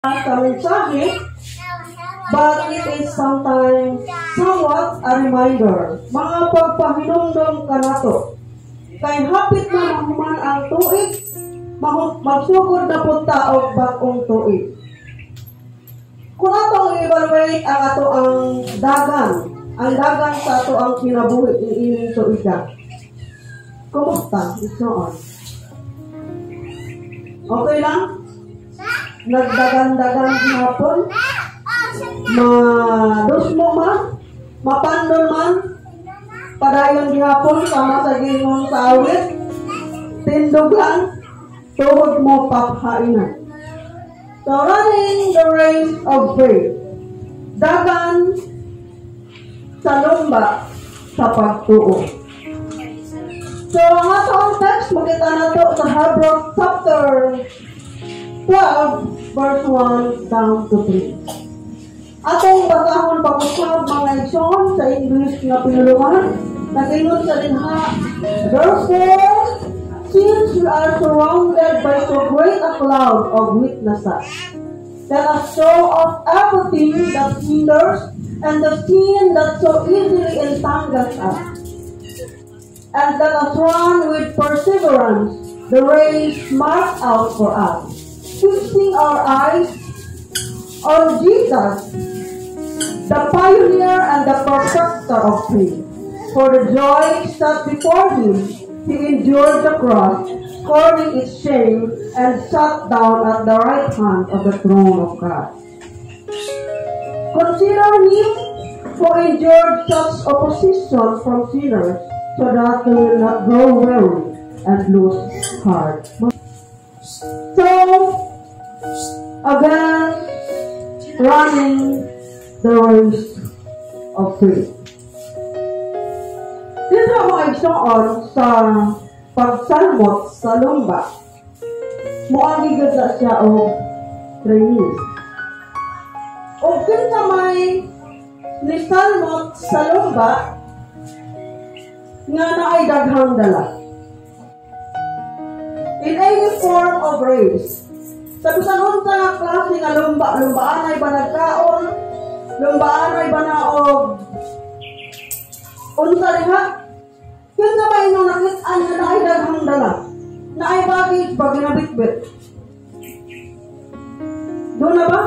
sa mensahe, but it is sometimes somewhat a reminder. Mga pagpahinumdum ka na to. Kay hapit na mahuman ang tuig, magsugod na punta o bagong tuig. Kung atong evaluate ang ato ang dagan sa ato ang kinabuhi ining tuiga. Kumusta? Isuon. Okay lang? Nagdagan-dagan hapon, madusmo man, mapandol man, padayon gihapon sama sa gingon sa awit, tindog lang, tuhod mo paphainan. So running the race of faith, dagan sa lumba sa pagtuo. So ang atong text makita nato sa Hebrews chapter 12, verse 1 down to 3. Atong basahon pag-usab mga igsoon sa English na pinulungan. Nagingon sa dinha, therefore, since we are surrounded by so great a cloud of witnesses, let us throw off everything that hinders and the sin that so easily entangles us. And let us run with perseverance the race marked out for us, fixing our eyes on Jesus, the pioneer and the perfecter of faith. For the joy set before him, he endured the cross, scorning its shame, and sat down at the right hand of the throne of God. Consider him who endured such opposition from sinners, so that they will not grow weary and lose heart. So, again, running the race of faith. Dito mga igsoon sa pagsalmot sa lumba, muagigad na siya o trainees. O kinsa may nisalmot sa lumba nga na ay daghang dala. In any form of race, sa bisan sa klase nga lumbaan ay ba nagkaon, lumbaan ay ba naog, unsa diha, kinsa ba inyong nakit-an nga na ay daghang dala, na ay bagay ba ginabitbit? Doon na ba?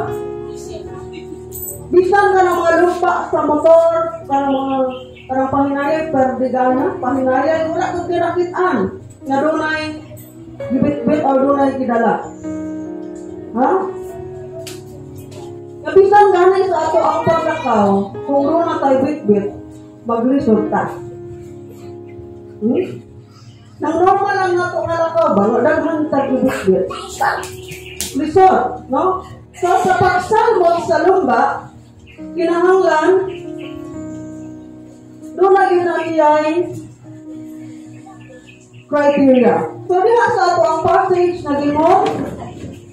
Bisan ka ng mga lumpa sa motor, parang pahinayay, perdigana, pahinayay, wala kong kinakit-an, nga doon ay gibit-bit o doon ay kidala. Ha? Kabisan ganay sa ato ang paglakaw, kung doon na tayo bit-bit, maglisod ta. Nang normal lang na ito kalakaw ba, daghan tayo bit-bit. Lisod, no? So sa pagsalmot sa lumba, kinahanglan, doon na ginagiyay criteria. So diha sa ato ang passage na gingon,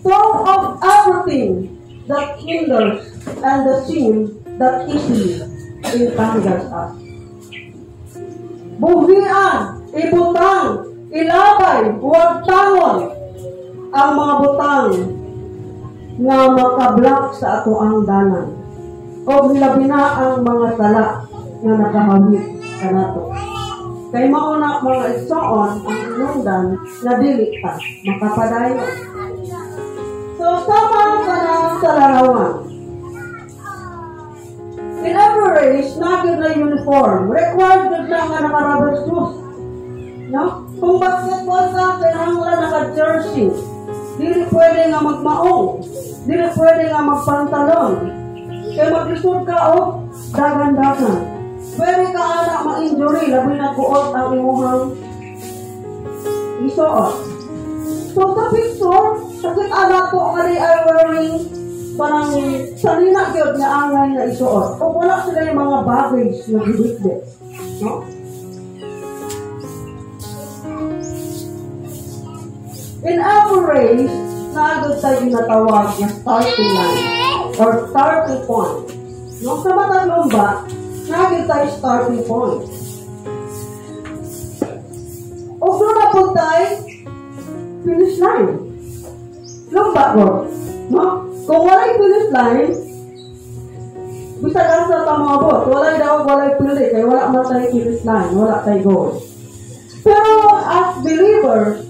throw off everything that hinders and the sin that easily entangles us. Buhian, ibutang, ilabay, huwag tangon ang mga butang nga makablak sa ato ang danan. O hilabi na ang mga tala nga nakahawit ka nato. Kay mauna mga igsoon ang inundan na dili pa makapadayon. So, sama ka na sa larawan. In every race, nagyod na uniform. Required na nga naka-rubber shoes. No? Kung basketball ka, kailangan lang naka-jersey. Dili pwede nga magmaong. Dili pwede nga magpantalon. Kaya mag-isod ka o dagan-dagan. Pwede ka anak ma-injury, labi na kuot ang imuhang isuot. So, sa picture, sakit anak ko nga ay wearing parang salina gyud na angay na isuot. O wala sila yung mga baggage na gibit-bit. No? In every race, naagod tayo ginatawag na starting line or starting point. No? Sa matang lumba, naagod tayo starting point. O doon na po tayo finish line. Lumba ko. No? Kung walay finish line, bisag asa ta maabot. Walay pili. Kaya wala man tayo finish line. Wala tayo goal. Pero as believers,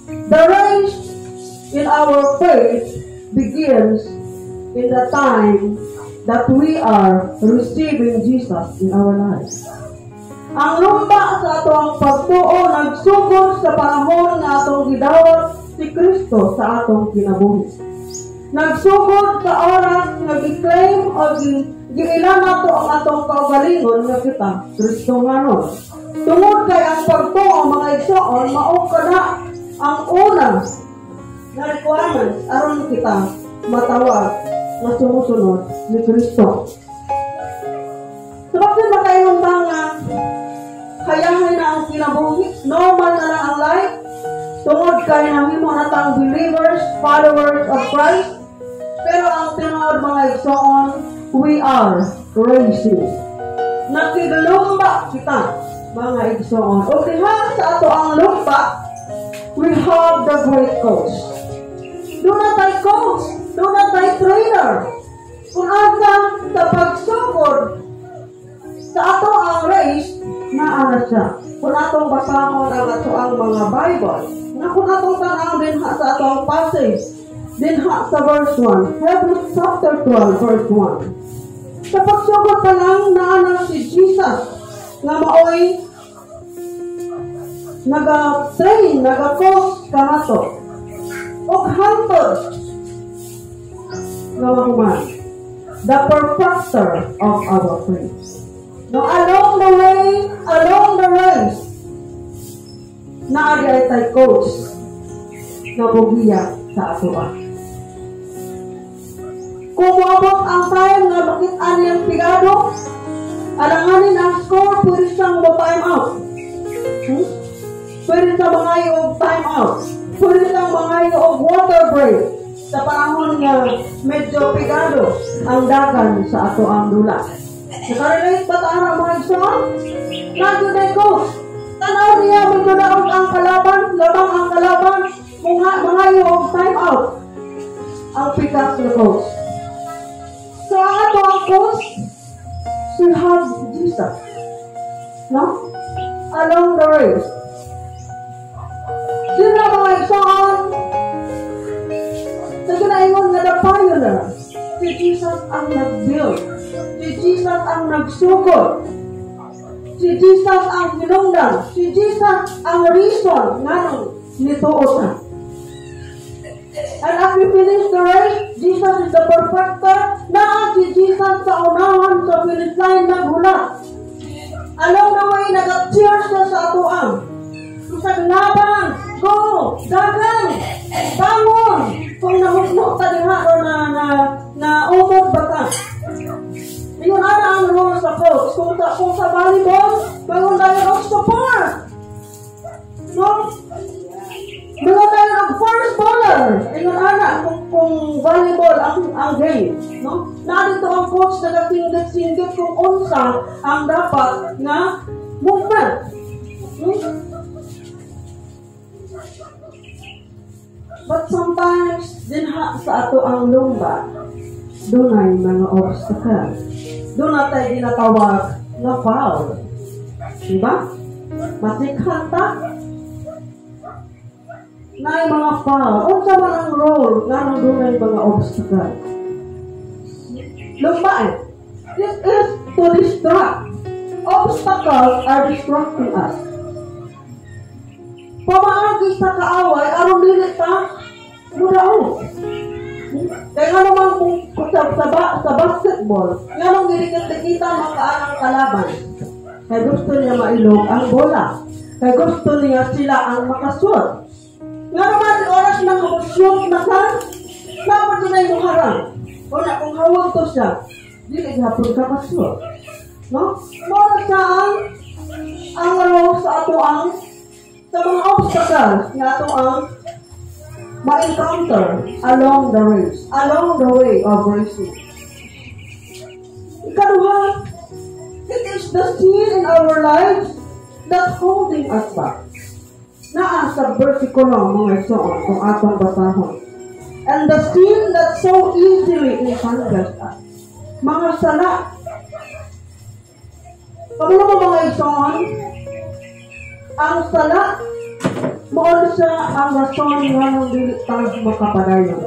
the race in our faith begins in the time that we are receiving Jesus in our lives. Ang lumba sa atong pagtuo nagsugod sa panahon nga atong gidawat si Kristo sa atong kinabuhi. Nagsugod sa oras nga gi-claim o giilan nato ang atong kaugalingon nga kita Kristohanon. Tungod kay ang pagtuo mga igsoon mao kana ang una na requirements aron kita matawag na sumusunod ni Kristo. Sabab na makayong mga hayahay na ang kinabuhi, normal na lang ang life, tungod kay nahimo na tang believers, followers of Christ, pero ang tinod mga igsoon, we are racing. Nakiglumba kita, mga igsoon. O diha sa ato ang lumba, we have the great coach. Do not tayo coach, do not tayo trainer. Kung asa sa pagsugod sa ato ang race, naana siya. Kung atong basahon ang ato ang mga Bible, na kung atong tanaw din sa ato ang passage, din sa verse 1, Hebrews chapter 12, verse 1. Sa pagsugod pa lang, naana si Jesus, nga maoy naga-train, naga-coach ka na to. O hantod, nga mahuman, the perfecter of our faith. No, along the race, naagi ay tayo coach na bugiya sa atoa. Kung mabot ang time nga bakit aniyang pigado, alanganin ang score, pwede siyang time out. Pwede siyang mangayo og time out. Pwede siyang mangayo og water break sa panahon nga medyo pigado ang dagan sa ato ang dula. Nakarelate ba tayo mga igsoon? Nagyo na coach. Tanaw niya, medyo naog ang kalaban, labang ang kalaban, mangayo og time out ang pick-up na coach. So, ang ato ang coach, she has Jesus. No? Along the race. Sino mga igsoon? Sa ginaingon nga the pioneer, si Jesus ang nag-build. Si Jesus ang nagsugod. Si Jesus ang hinungdan. Si Jesus ang reason nga nung nituotan. And as we finish the race, Jesus is the perfecter. Na si Jesus sa unahan sa finish line naghula. Along the way, nag-cheers na sa atuang. Sa laban, go, dagang, bangon. Kung nahukno ka diha o na umot ba ka. Yun ana ang role sa coach. Kung sa volleyball, mayroon tayo ng support. No? Mayroon tayo ng first bowler. Yun ana kung volleyball ang game. No? Narito ang coach na nagsinggit kung unsa ang dapat na movement. But sometimes, dinha sa ato ang lumba, doon ay mga obstacle. Doon na tayo ginatawag na foul. Diba? Masikhan ta? Na ay mga foul. O sa man ang role nga nang doon ay mga obstacle. Lumba eh. This is to distract. Obstacles are distracting us. Pamaagi sa kaaway, aron dili ta mudao. Kaya nga naman kung sa basketball, nga nang ginikita makaanang kalaban. Kaya gusto niya mailog ang bola. Kaya gusto niya sila ang makashoot. Nga naman, oras na shoot na ka, dapat na yung harang. Una, kung hawag to siya, dili hapon ka kashoot. No? Mora saan ang role sa ato ang sa mga obstacles nga ato ang ma-encounter along the race, along the way of racing. Ikaduha, it is the sin in our lives that holding us back. Naa sa versikulo mga igsoon kung atong basahon. and the sin that so easily entangles us. Mga sala. Kamo mo mga ison, ang sala, moon siya ang rason nga ng dili tayo makapadayon.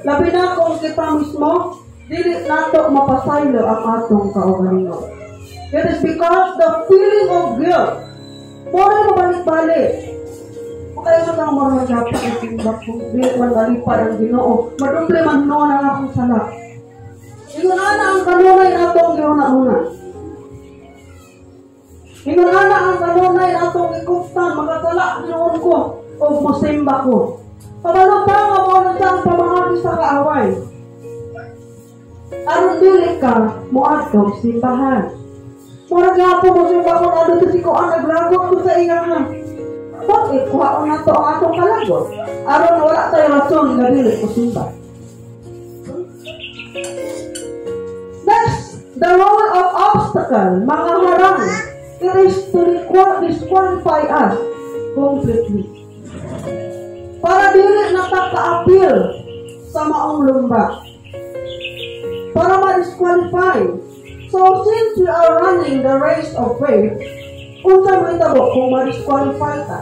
Labi na kung kita mismo, dili nato mapasaylo ang atong kaugalingon. It is because the feeling of guilt, moon mabalik-balik. Kaya sa mga maragapa ang timbak kung di man galipad ang Ginoo, madumple man noon ang akong sala. Ingunana ang kanunay natong giuna-una. Ingunana ang kanunay natong ikuptan, magasala noon ko o musimba ko. Pabalutang ang mga siyang pamahagi sa kaaway. Aron dili ka, muadtong simbahan. Maragapa mo simba ko na doon si Kuan, naglagot ko sa iyahan. Bakit? Kuhaon na to ang atong kalagot. Aron wala tayo rason na dili ko simba. Next, the role of obstacle, mga harang. It is to disqualify us completely. Para dili nakaka-appeal sa maong lumba. Para ma-disqualify. So, since we are running the race of faith, unsa mo itabo kung ma-disqualify ka?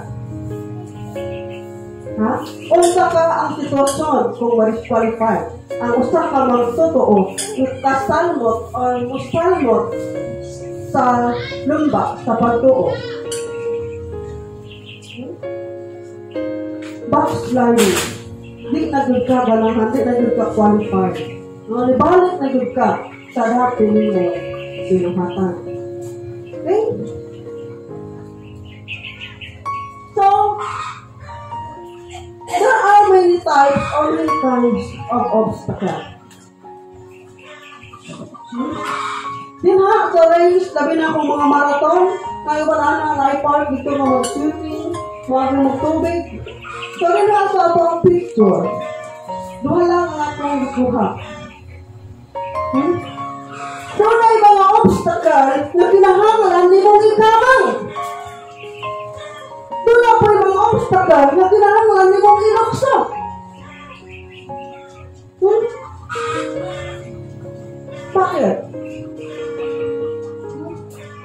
Ha? Unsa ka ang sitwasyon kung ma-disqualify? Ang usa ka magtotoo, kasalmot o musalmot sa lumba, sa pagtuo. Backsliding. Di na gud ka ganahan, di na gud ka qualified. Nibalik na gud ka sa dati nimo sinuhatan. Okay? So, there are many types or many kinds of obstacles. Dinha sa race, labi na akong mga marathon, kayo ba na na-park dito nga mag-shooting, mga magtubig. So, dinha sa atong picture, duha lang ang atong ikuha. So, na mga obstacle na kinahanglan ni mong ikamang. Doon na po yung mga obstacle na kinahanglan ni mong ilokso. Bakit?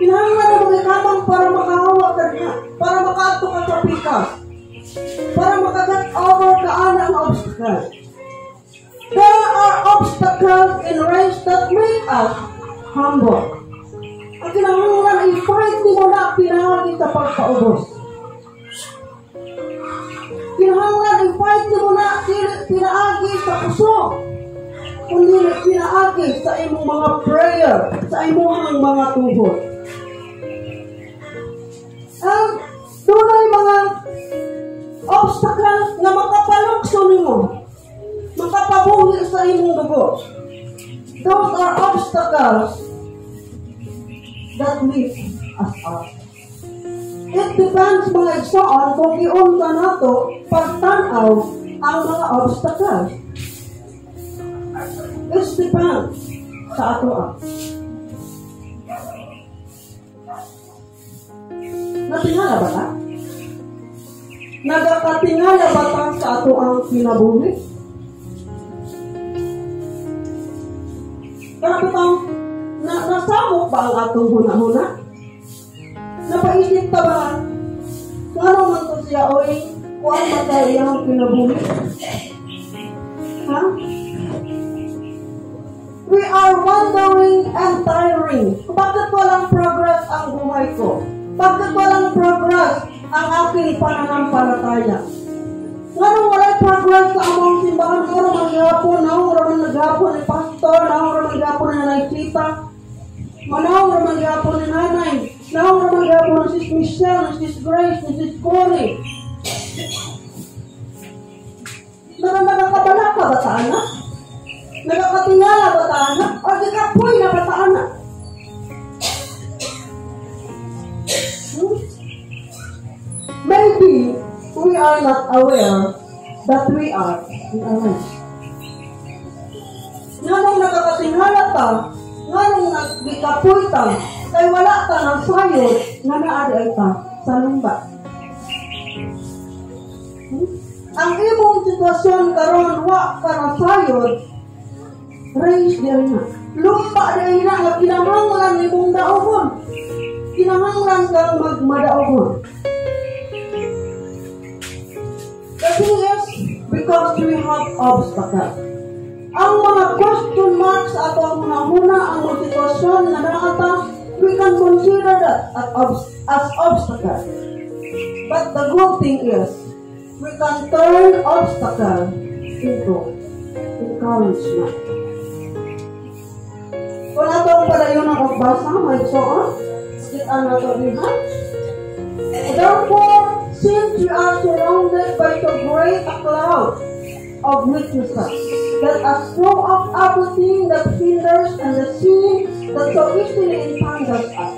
Kinahanglan na mong ikamang para makahawa ka na, para makato ka sa pikas, para makagat over kaan ang obstacle. There are obstacles in race that make us humble. Ang kinahanglan ay fight mo na pinahagi sa pagpaubos. Kinahanglan ay fight mo na pinaagi sa puso. Kundi pinaagi sa imong mga prayer, sa imong mga tuhod. Ang dunay mga obstacles na makapalukso nimo, makapabuhi sa imong dugo. Those are obstacles that lift us up. It depends mga igsoon kung iunta nato pagtanaw ang mga obstacles. It depends sa ato. Natingala ba ta? Nagakatingala ba ta sa ato ang kinabuhi? Kaya bitang nasamok ba ang atong huna-huna? Napaisip ka ba? Kung ano man to siya, oy, kung ano ba tayo yung kinabuhi? Ha? We are wandering and tiring. Bakit walang progress ang buhay ko? Bakit walang progress ang aking pananampalataya? Nganong walay progress sa among simbahan? Nganong maghihapon? Nganong naghapon ni pastor? Nganong maghihapon ni nanay Chita? Nganong maghihapon ni nanay? Nganong maghihapon ni Sis Michelle, ni Sis Grace, ni Sis Cory? Nagkakabala ka ba sa anak? Nagkakatingala ba sa anak? O nagkapoy na ba sa anak? Maybe we are not aware that we are in a race. Nganong nakakatingala ta, nganong nagkapoy ta, kay wala ta ng sayod nga naari ta sa lumba. ang imong sitwasyon karon wa ka nasayod, raise din na. Lumpa din na nga kinahanglan imong daogon. Kinahanglan kang magmadaogon. The thing is, because we have obstacles. Ang mga question marks at ang huna ang mga sitwasyon na naatas, we can consider that as obstacles. But the good thing is, we can turn obstacle into encouragement. Kung atong padayon ang pagbasa, may soon, kita na ito dihan. Therefore, since we are surrounded by so great a cloud of witnesses, let us throw off everything that hinders and the sin that so easily entangles us,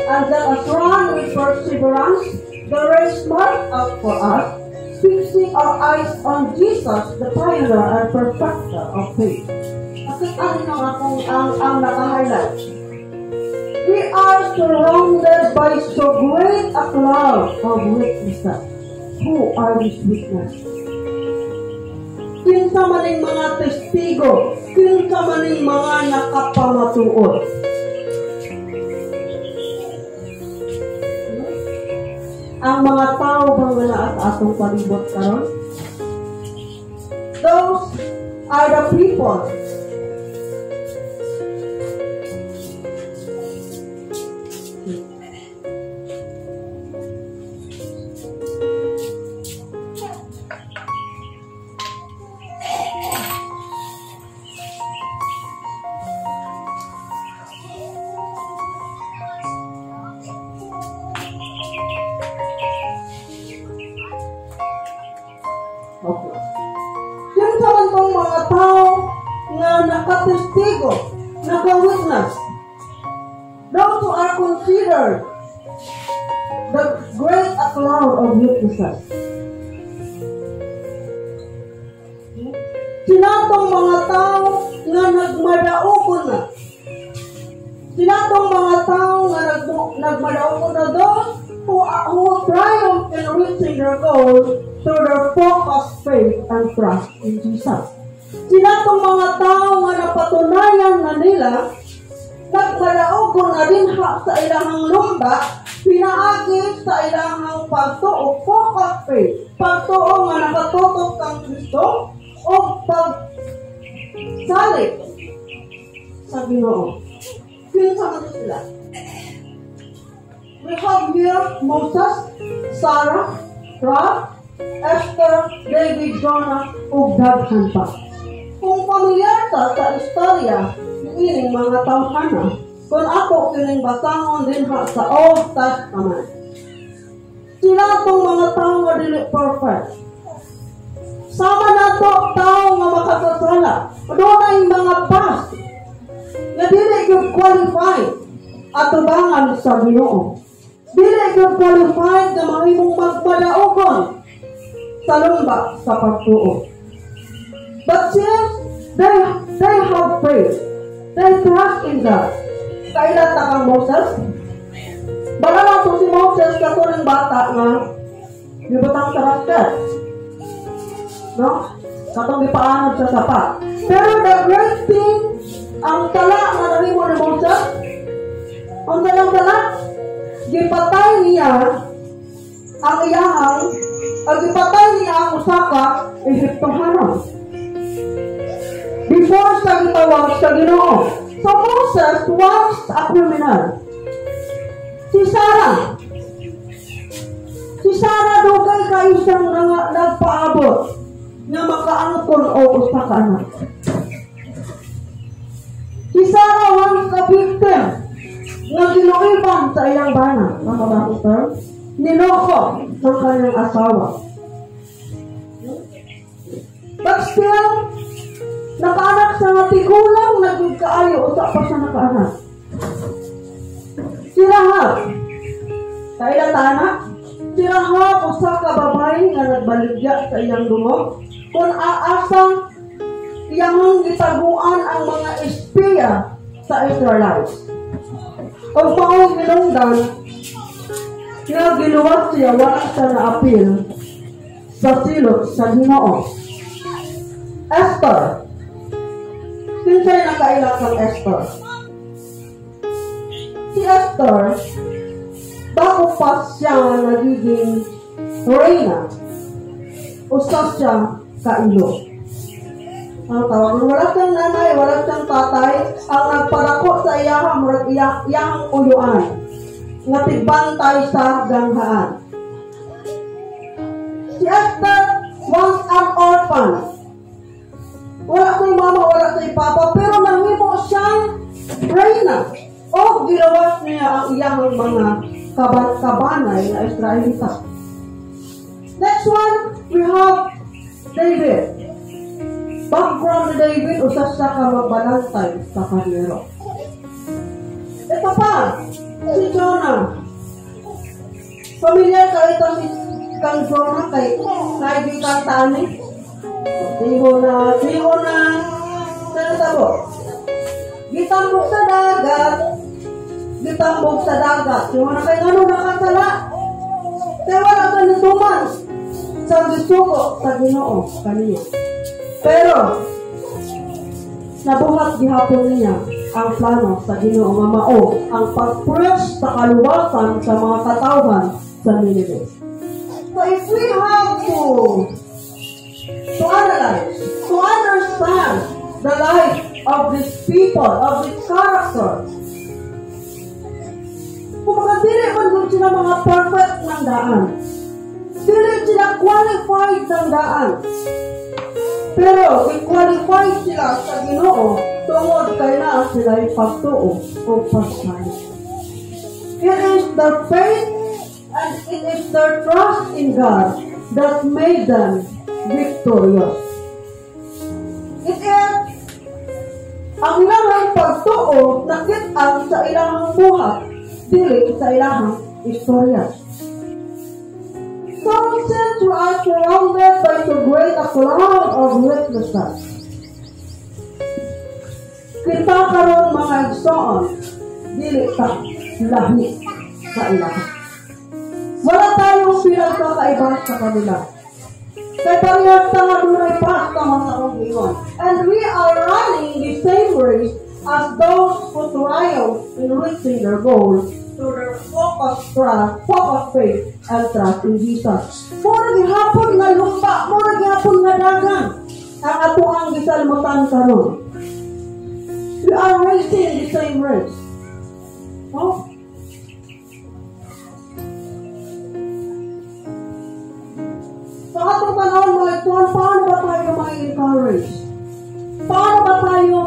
and let us run with perseverance the race marked out for us, fixing our eyes on Jesus, the pioneer and perfecter of faith. Nakita niyo ang naka-highlight. We are surrounded by so great a cloud of witnesses. Who are these witnesses? Kinsa maning mga testigo, kinsa maning mga nakapamatuod. Ang mga tao bang wala at atong palibot karon? Those are the people nakatestigo, naka-witness. Those who are considered the great cloud of witnesses. Sinatong mga tao nga nagmadaogon na. Sinatong mga tao nga nagmadaogon na those who triumph in reaching their goal through their focused faith and trust in Jesus. Sinatong mga tao nga napatunayan na nila nagmadaogon na dinha sa ilahang lumba, pinaagi sa ilahang pagtuo, focused faith, pagtuo nga nakatutok kang Kristo, o pagsalit sa Ginoo. Kinsa man sila? We have here Moses, Sarah, Rahab, Esther, David, Jonah, ug daghan pa. Kung pamilyar ta sa istorya ining mga tawhana, kung ako kining basahon din sa Old Testament, sila itong mga tao nga dili perfect. Sama na to tao nga makasasala. Doon ay mga past na dili yung qualified at tubangan sa Ginoo. Dili yung qualified na mahimong magpadaogon sa lumba sa pagtuo. But since they have faith, they trust in God. Kailan ta kang Moses? Bala na to si Moses katuring bata nga gibutang sa rasket. No? Katong gipaanod sa sapa. Pero the great thing, ang tala nga nahimo ni Moses, ang tala, gipatay niya ang iyahang, gipatay niya ang usaka Egyptohanon. Before sa gitawag sa Ginoo. So Moses was a criminal. Si Sarah dugay kayo siyang nagpaabot na makaangkon o usa ka anak. Si Sarah was a victim na ginuiban sa iyang bana. Nakabakot term? Niloko sa kanyang asawa. But still, nakaanak sa nga tigulang, naging kaayo, usa pa siya nakaanak. Si Rahab, kailan anak? Si Rahab, usa ka babae nga nagbaligya sa iyang dungog, kung aasang iyang gitaguan ang mga espiya sa Israelites. Kung maong ginungdan, nga giluwas siya, wala siya na apil sa silot sa Ginoo. Esther. Kinsay nakailang kang Esther? Si Esther, bago pa siya nagiging reyna, usa siya kailo. Ang tawag, wala siyang nanay, wala siyang tatay, ang nagparako sa iyahang uyuan, nga tigbantay sa ganghaan. Si Esther was an orphan. Wala siyang mama, wala siyang papa, pero nangimo siyang reyna. O ginawas niya ang iyang mga kabanay na Israelita. Next one, we have David. Background ni David, usas siya ka magbalantay sa kariyero. Ito pa, si Jonah. Familiar ka ito si kang Jonah kay kaibigan tani. Siho na, sana tabo. Gitambok sa dagat. Siho na kay ano nakasala. Kaya wala ka nituman sa gisuko sa Ginoo kaniya. Pero, nabuhat gihapon niya ang plano sa Ginoo nga mao ang pag-preach sa kaluwasan sa mga katawhan sa Nineveh. So if we have to analyze, to understand the life of these people, of these characters, kung mga dili man kung sila mga perfect ng daan, dili sila qualified ng daan, pero i-qualified sila sa Ginoo tungod kay na sila pagtuo o pagsayo. It is their faith and it is their trust in God that made them victorious. It is ang ilang pagtuo nakit-ang sa ilang buhat, dili sa ilang istorya. So since we are surrounded by so great a cloud of witnesses, kita karon mga igsoon, dili ta lahi sa ilaha. Wala tayong pinagkakaiba sa kanila. Kaya parehas sa madunay pa sa mga kaungingon. And we are running the same race as those who triumph in reaching their goal through their focused faith and trust in Jesus. Mura gihapon nga lupa, mura gihapon nga dagan ang ato ang gisalmutan karon. We are racing the same race. Oh? Sa atong panahon mga ituan, paano ba tayo ma-encourage? Paano ba tayo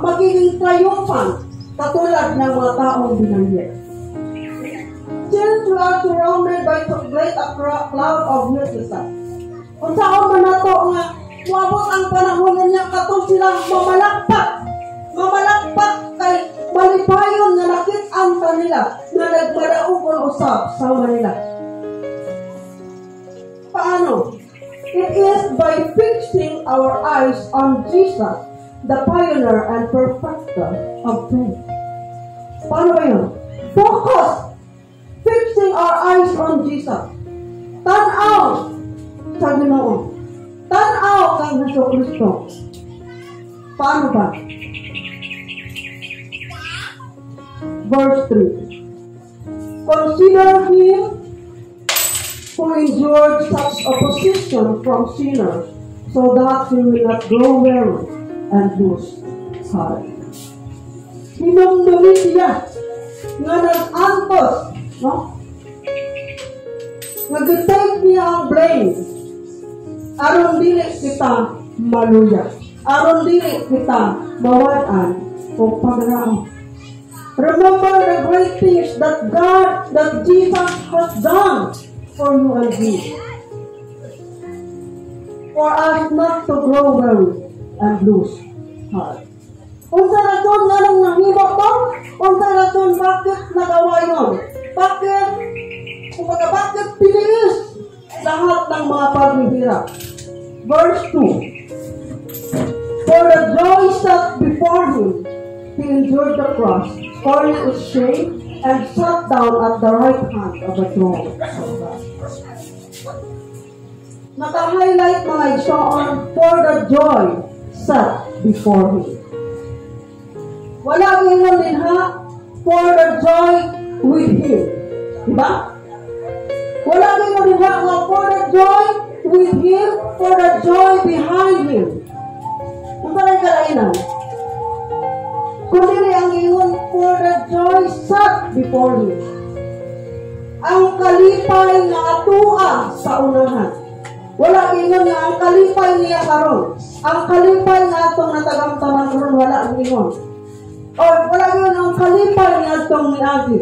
magiging triumphant katulad ng mga taong binanggit? Since we are surrounded by so great a cloud of witnesses, kung saan man nato nga wabot ang panahon niya katong silang mamalakpak kay malipayon na nakit-ang kanila na nagmadaogon usab sa Manila. Paano? It is by fixing our eyes on Jesus, the pioneer and perfecter of faith. Paano ba yun? Focus! Fixing our eyes on Jesus. Tanaw sa Ginoo. Tanaw kang Jesucristo. Paano ba? Verse 3. Consider him who endured such opposition from sinners, so that he will not grow weary and lose heart. Hinumdumi siya nga nag-antos, no? Nag-take niya ang blame. Aron dili kita maluya. Aron dili kita mawalan o pagrao. Remember the great things that Jesus has done for you and me. For us not to grow weary and lose heart. Kung sa rason nga nang nahimo to, kung sa rason bakit nagawa yun, bakit piniis lahat ng mga paghihirap. Verse 2. For the joy set before him, he endured the cross, scorning its shame, and sat down at the right hand of the throne. naka-highlight mga igsoon for the joy set before Him. Wala gingon din ha, for the joy with Him. Diba? Wala gingon din ha, for the joy with Him, for the joy behind Him. Ang kalay-kalainan. Kundi ang ingon for the joy set before Him. Ang kalipay na atua sa unahan. Wala ingon nga ang kalipay niya karon. Ang kalipay na atong natagamtaman karon wala ingon. O wala ingon ang kalipay niya atong niagi.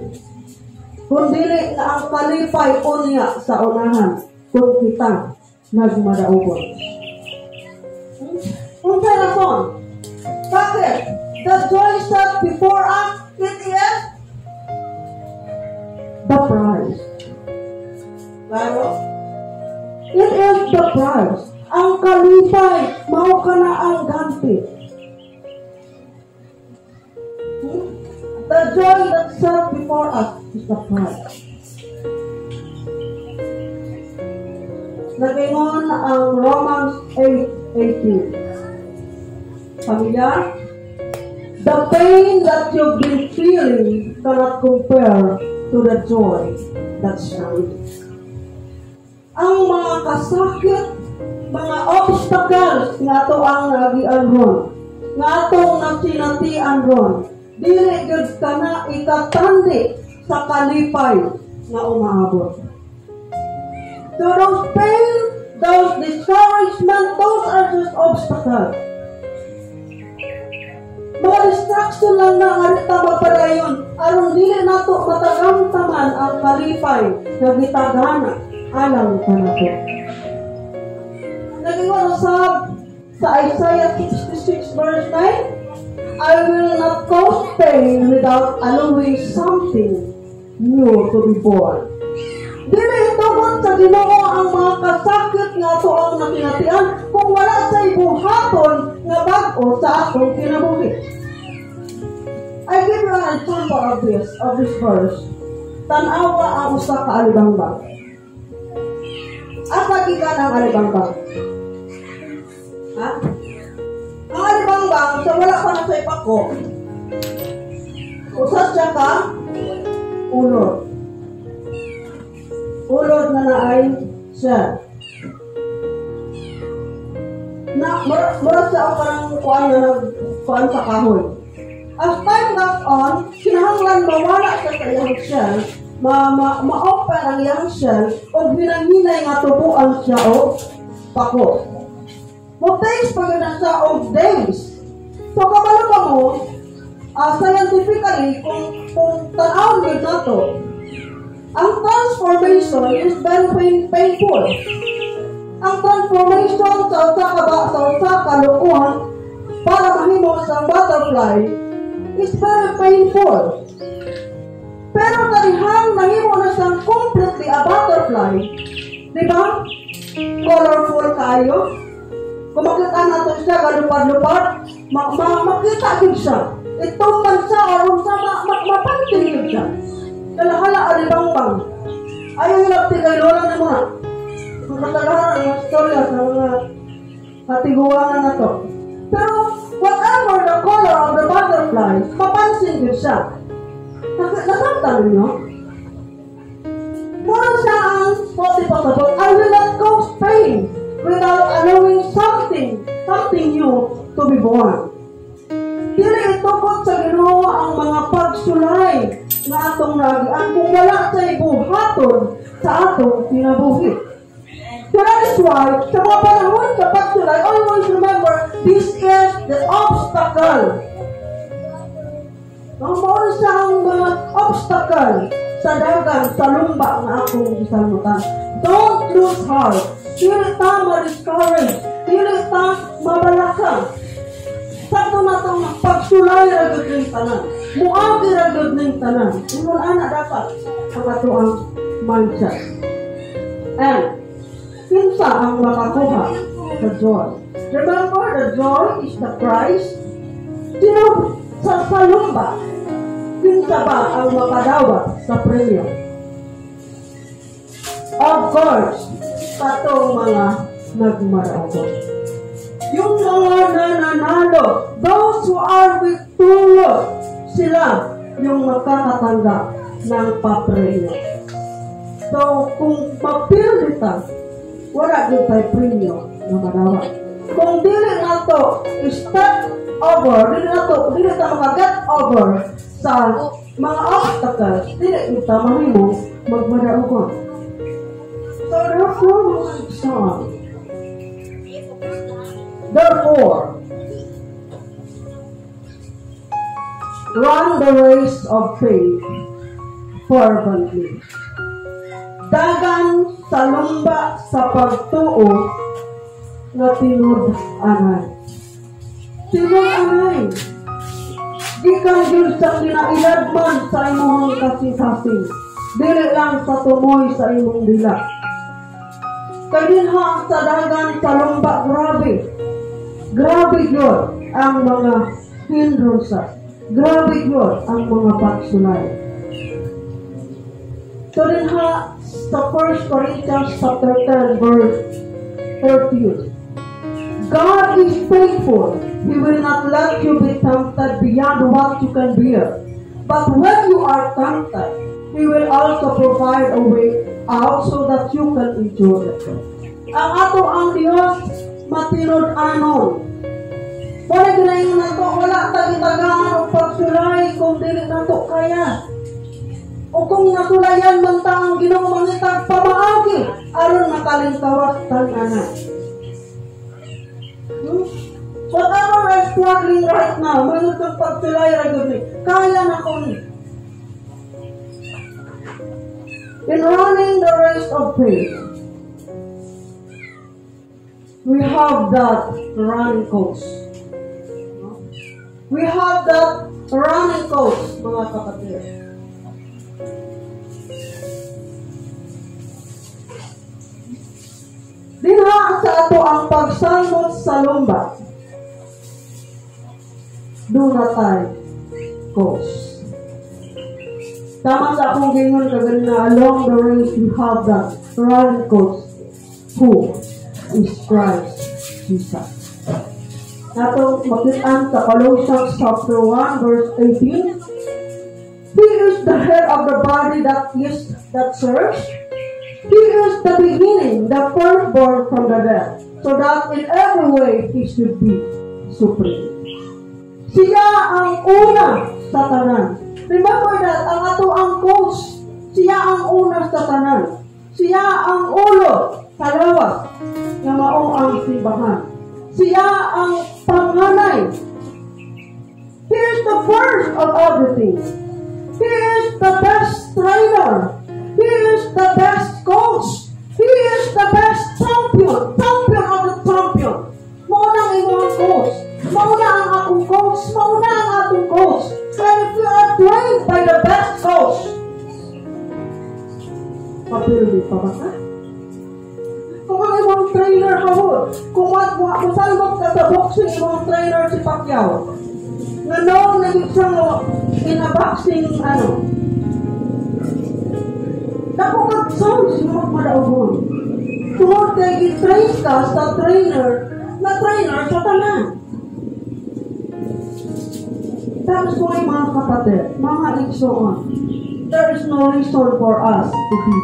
Kundi na ang kalipay unya sa unahan kung kita nagmadaugon. Unsay rason? Bakit? The joy set before us, it is the prize. Claro? It is the prize. Ang kalipay, mao ka na ang ganti. The joy that set before us is the prize. Nagingon ang Romans 8:18. Familiar? The pain that you've been feeling cannot compare to the joy that's coming. Ang mga kasakit, mga obstacles nga ito ang nagian ron, nga itong nagsinatian ron, dili gud ka na ikatandi sa kalipay nga umaabot. So those pain, those discouragement, those are just obstacles. Mga distraction lang na arita magpadayon aron dili nato matagamtaman ang kalipay nga gitagana alang kanato. Nagingon sa Isaiah 66 verse 9, I will not cause pain without allowing something new to be born. Dili itugon sa Ginoo ang mga kasakit nga ato ang nakinatian kung wala sa ibuhaton nga bag-o sa atong kinabuhi. I give you an example of this verse. Tanawa ang usa ka alibangbang. Asa gikan ang alibangbang? Ha? Ang alibangbang, sa wala pa na sa ipako, usa siya ka ulod. Ulod na naay siya. Mura siya ang parang kuan sa kahoy. As time goes on, kinahanglan mawala siya sa iyang shell, ma-open ang iyang shell, o hinay nga tubuan siya o pako. Mo-takes pa yun na siya o days. So, kabalo ka mo, scientifically, kung tanawin yun na to, ang transformation is very painful. Ang transformation sa usa ka lukuhan para mahimo sa butterfly is very painful. Pero karihang nahimo na siyang completely a butterfly, di ba? Colorful kayo. Kung makita natin siya, galupad-lupad, makita din siya. Itong bansa, aron sa mapantingin siya. Kalahala, alibangbang. Ayaw yung nagtigay, lola na muna. Matagahan ang storya sa mga katiguangan na to. Pero, whatever the color of the butterfly, mapansin din siya. Nasaktan niyo? Mura siya ang possible, I will not cause pain without allowing something new to be born. Dili itukot sa Ginoo ang mga pagsulay na atong nagian kung wala sa ibuhaton sa atong kinabuhi. So that is why, sa mga panahon sa pagsulay, always remember, this is the obstacle. Ang mawala siya ang mga obstacle sa dagang, sa lumba na akong isamutan. Don't lose heart. Dili ta ma-discourage. Dili ta mabalaka. Sakto na itong pagsulay ragod ng tanan. Muagi ragod ng tanan. Ingon anak dapat ang atoang mindset. And, kinsa ang makakuha sa joy. Remember, the joy is the prize. Sino sa lumba, kinsa ba ang makadawat sa premyo? Of course, katong mga nagmarago. Yung mga nananalo, those who are victorious, sila yung makakatanggap ng papremyo. So, kung mapili ka, wala din tayo premyo na madawa. Kung dili na to, step over, dili ka makaget over sa mga obstacles, dili kita mahimong magmadaukon. So, therefore, run the race of faith fervently. Dagan sa lumba sa pagtuo na tinud-anay. Tinud-anay. Di kang yun sa kinailad man sa imong kasing-kasing. Dili lang sa tumoy sa imong dila. Kaya din ha sa dagan sa lumba, grabe. Grabe yun ang mga hindrances. Grabe yun ang mga pagsulay. So din ha, sa 1 Corinthians chapter 10 verse 30. God is faithful. He will not let you be tempted beyond what you can bear. But when you are tempted, He will also provide a way out so that you can endure it. Ang ato ang Diyos matinod-anon. Wala ginayon na to, wala tagi-tagaan o pagsulay kung dili na to kaya. O kung nasulayan man ta ang Ginoo mangitag pamaagi, aron makalintawas tan-anan. Whatever I'm struggling right now, mayroon kang pagsulay regularly, kaya na ko ni. In running the race of faith, we have that running course. We have that running course, mga kapatid. Dinha sa ato ang pagsalmot sa lumba. Do not time course. Tama sa akong gingon kagaling na along the race we have that running course. Who is Christ Jesus? Nato makitaan sa Colossians chapter 1 verse 18. He is the head of the body that serves. He is the beginning, the firstborn from the dead, so that in every way He should be supreme. Siya ang una sa tanan. Remember that, ang ato ang coach, siya ang una sa tanan. Siya ang ulo sa lawas, na maong ang simbahan. Siya ang panganay. He is the first of everything. He is the best trainer. He is the best coach. He is the best champion. Champion of the champion. Mauna ang imong coach. Mauna ang akong coach. Mauna ang atong coach. And if you are trained by the best coach, mapildi pa ba ka? Kung ang imong trainer hawod, kung masalmot ka sa boxing, imong trainer si Pacquiao, nga noong nag-isang in a boxing, napapag-sounds yung magmadaubon. Tungkol kay i-train ka sa trainer sa tanan. Tapos po ay mga kapatid, mga igsoon, there is no reason for us to be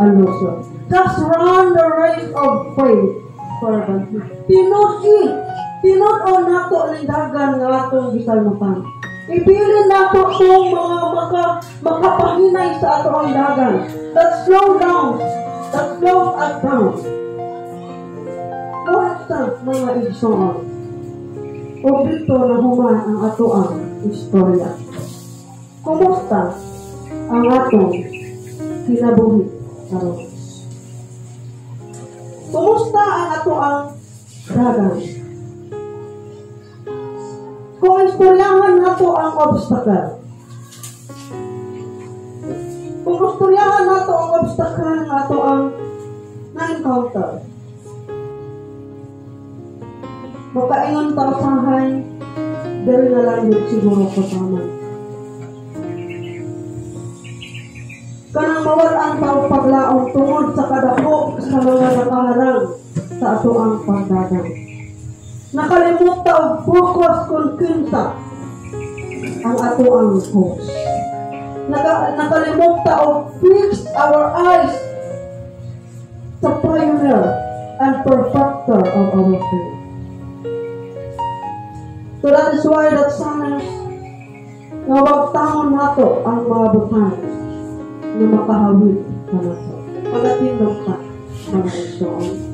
a loser. Just run the race of faith fervently. Tinud-on nato ng dagan nga atong gisalmutan. Ibilin nato itong mga makapahinay sa ato ang dagan. That slows us down. Kumusta mga igsoon? O dito na human ang ato ang istorya. Kumusta ang atong kinabuhi karon? Kumusta ang ato ang dagan? Kung istoryahan nato ang obstacle, kung istoryahan nato ang obstacle nato ang na-encounter, makaingon tausahay, dali na lang yun siguro ko tama. Kanang mawal ang tao paglaong tungod sa kadako sa mga nakaharang. sa ato ang pagdagang. Nakalimutan og focus kung kinsa ang ato ang host. Nakalimutan og fix our eyes sa pioneer and perfecter of our faith. So that is why that sana nga wagtahon nato ang mga butang na makahawid sa nato. Pagkatindog ka, mga Igsoon.